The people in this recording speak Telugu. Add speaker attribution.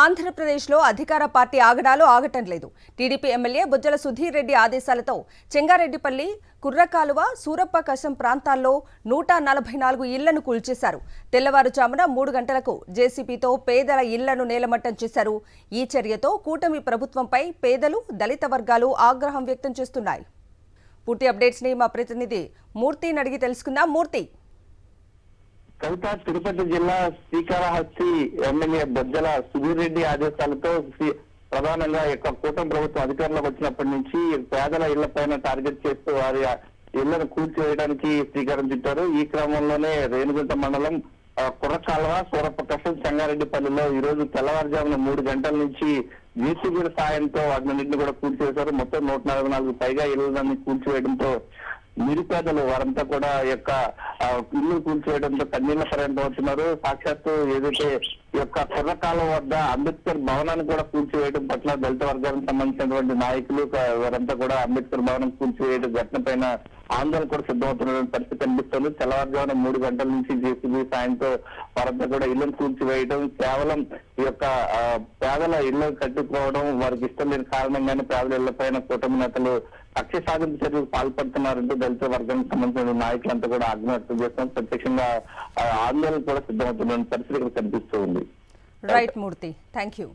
Speaker 1: ఆంధ్రప్రదేశ్లో అధికార పార్టీ ఆగడాలు ఆగటం లేదు. టీడీపీ ఎమ్మెల్యే బొజ్జల సుధీర్ రెడ్డి ఆదేశాలతో చెంగారెడ్డిపల్లి, కుర్రకాలువ, సూరప్పకశం ప్రాంతాల్లో 144 ఇళ్లను కూల్చేశారు. తెల్లవారుజామున 3 గంటలకు జేసీబీతో పేదల ఇళ్లను నేలమట్టం చేశారు. ఈ చర్యతో కూటమి ప్రభుత్వంపై పేదలు, దళిత వర్గాలు ఆగ్రహం వ్యక్తం చేస్తున్నాయి. పూర్తి అప్డేట్స్ ని మా ప్రతినిధి మూర్తిని అడిగి తెలుసుకుందాం. మూర్తి,
Speaker 2: కవిత, తిరుపతి జిల్లా శ్రీకాళహస్తి ఎమ్మెల్యే బొజ్జల సుధీర్ రెడ్డి ఆదేశాలతో ప్రధానంగా కూటమి ప్రభుత్వం అధికారంలోకి వచ్చినప్పటి నుంచి పేదల ఇళ్ల పైన టార్గెట్ చేస్తూ వారి ఇళ్లను కూల్చివేయడానికి శ్రీకారం చుట్టారు. ఈ క్రమంలోనే రేణుగుంట మండలం కుర్రకాలువ, సూరప్పకశం, చెంగారెడ్డిపల్లిలో ఈ రోజు తెల్లవారుజామున 3 గంటల నుంచి జేసీబీల సాయంతో వాటిని కూడా కూల్చివేశారు. మొత్తం 144 పైగా ఇళ్లని కూల్చివేయడంతో నిరుపేదలు వారంతా కూడా ఇల్లు కూల్చివేయడంతో కన్నీళ్ల పర్యంతం అవుతున్నారు. సాక్షాత్తు ఏదైతే కుర్రకాలం వద్ద అంబేద్కర్ భవనాన్ని కూడా కూల్చివేయడం పట్ల దళిత వర్గానికి సంబంధించినటువంటి నాయకులు వారంతా కూడా అంబేద్కర్ భవనం కూల్చివేయడం ఘటన పైన ఆందోళన కూడా సిద్ధమవుతున్న పరిస్థితి కనిపిస్తుంది. తెల్లవారుజామున 3 గంటల నుంచి జేసీబీ సాయంతో వారంతా కూడా ఇళ్లను కూల్చివేయడం, కేవలం పేదల ఇళ్లు కట్టుకోవడం వారికి ఇష్టం లేని కారణంగానే పేదల ఇళ్ల పైన కూటమి నేతలు కక్ష సాధింపు చర్యలకు పాల్పడుతున్నారంటూ దళిత వర్గానికి సంబంధించిన నాయకులంతా కూడా ఆగ్రహం వ్యక్తం చేస్తున్నారు. ప్రత్యక్షంగా ఆందోళన కూడా సిద్ధమవుతున్న పరిస్థితి కనిపిస్తూ ఉంది.
Speaker 1: Right Murthy, thank you.